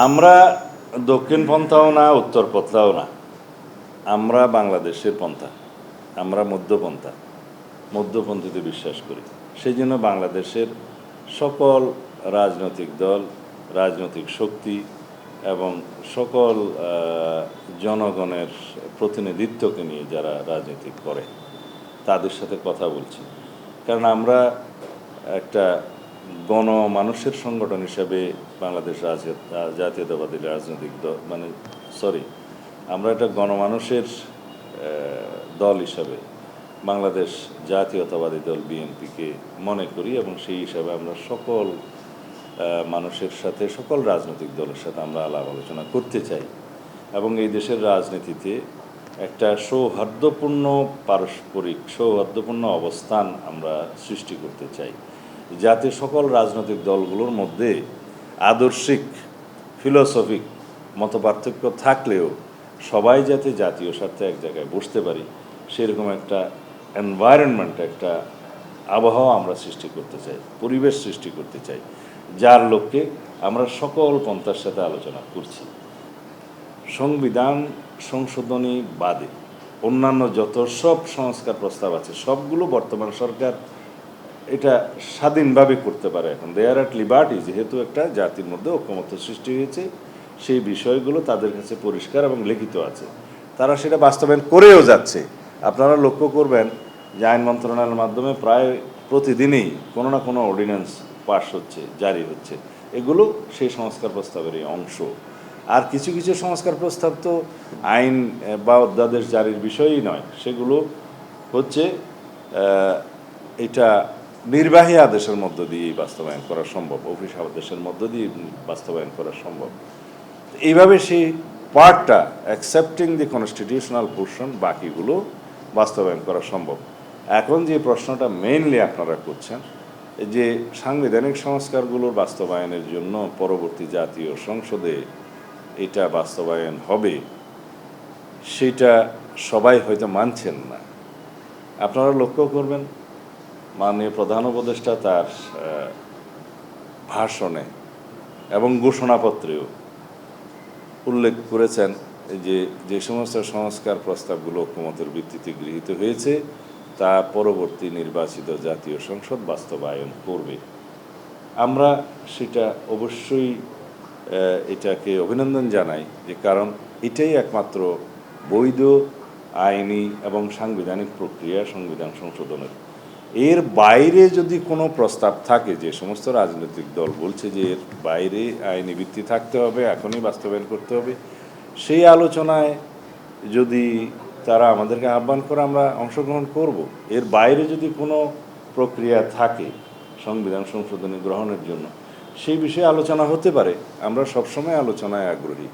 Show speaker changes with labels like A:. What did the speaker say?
A: আমরা দক্ষিণ পন্থাও না, উত্তর পন্থাও না, আমরা বাংলাদেশের পন্থা, আমরা মধ্যপন্থা, মধ্যপন্থীতে বিশ্বাস করি। সেই জন্য বাংলাদেশের সকল রাজনৈতিক দল, রাজনৈতিক শক্তি এবং সকল জনগণের প্রতিনিধিত্বকে নিয়ে যারা রাজনীতি করে তাদের সাথে কথা বলছি। কারণ আমরা একটা গণমানুষের সংগঠন হিসেবে বাংলাদেশ জাতীয়তাবাদী রাজনৈতিক দল আমরা একটা গণমানুষের দল হিসাবে বাংলাদেশ জাতীয়তাবাদী দল বিএনপিকে মনে করি এবং সেই হিসাবে আমরা সকল মানুষের সাথে, সকল রাজনৈতিক দলের সাথে আমরা আলাপ আলোচনা করতে চাই এবং এই দেশের রাজনীতিতে একটা সৌহার্দ্যপূর্ণ পারস্পরিক সৌহার্দ্যপূর্ণ অবস্থান আমরা সৃষ্টি করতে চাই, যাতে সকল রাজনৈতিক দলগুলোর মধ্যে আদর্শিক ফিলোসফিক মতপার্থক্য থাকলেও সবাই যাতে জাতীয় স্বার্থে এক জায়গায় বসতে পারি সেরকম একটা এনভায়রনমেন্ট, একটা আবহাওয়া আমরা সৃষ্টি করতে চাই, পরিবেশ সৃষ্টি করতে চাই, যার লক্ষ্যে আমরা সকল পন্থার সাথে আলোচনা করছি। সংবিধান সংশোধনী বাদে অন্যান্য যত সব সংস্কার প্রস্তাব আছে সবগুলো বর্তমান সরকার এটা স্বাধীনভাবে করতে পারে। এখন দে আর অ্যাট লিবার্টি, যেহেতু একটা জাতির মধ্যে ঐক্যমত্য সৃষ্টি হয়েছে, সেই বিষয়গুলো তাদের কাছে পরিষ্কার এবং লিখিত আছে, তারা সেটা বাস্তবায়ন করেও যাচ্ছে। আপনারা লক্ষ্য করবেন যে আইন মন্ত্রণালয়ের মাধ্যমে প্রায় প্রতিদিনই কোনো না কোনো অর্ডিন্যান্স পাস হচ্ছে, জারি হচ্ছে, এগুলো সেই সংস্কার প্রস্তাবেরই অংশ। আর কিছু কিছু সংস্কার প্রস্তাব তো আইন বা অধ্যাদেশ জারির বিষয়ই নয়, সেগুলো হচ্ছে এটা নির্বাহী আদেশের মধ্য দিয়েই বাস্তবায়ন করা সম্ভব, অফিস আদেশের মধ্য দিয়ে বাস্তবায়ন করা সম্ভব। এইভাবে সেই পার্টটা অ্যাকসেপ্টিং দি কনস্টিটিউশনাল পোর্শন, বাকিগুলো বাস্তবায়ন করা সম্ভব। এখন যে প্রশ্নটা মেইনলি আপনারা করছেন যে সাংবিধানিক সংস্কারগুলোর বাস্তবায়নের জন্য পরবর্তী জাতীয় সংসদে এটা বাস্তবায়ন হবে, সেটা সবাই হয়তো মানছেন না। আপনারা লক্ষ্য করবেন মাননীয় প্রধান উপদেষ্টা তার ভাষণে এবং ঘোষণাপত্রেও উল্লেখ করেছেন যে যে সমস্ত সংস্কার প্রস্তাবগুলো ঐক্যমতের ভিত্তিতে গৃহীত হয়েছে তা পরবর্তী নির্বাচিত জাতীয় সংসদ বাস্তবায়ন করবে। আমরা সেটা অবশ্যই এটাকে অভিনন্দন জানাই, যে কারণ এটাই একমাত্র বৈধ আইনি এবং সাংবিধানিক প্রক্রিয়া সংবিধান সংশোধনের। এর বাইরে যদি কোনো প্রস্তাব থাকে, যে সমস্ত রাজনৈতিক দল বলছে যে এর বাইরে আইনি ভিত্তি থাকতে হবে, এখনই বাস্তবায়ন করতে হবে, সেই আলোচনায় যদি তারা আমাদেরকে আহ্বান করে আমরা অংশগ্রহণ করব। এর বাইরে যদি কোনো প্রক্রিয়া থাকে সংবিধান সংশোধনী গ্রহণের জন্য, সেই বিষয়ে আলোচনা হতে পারে। আমরা সবসময় আলোচনায় আগ্রহী।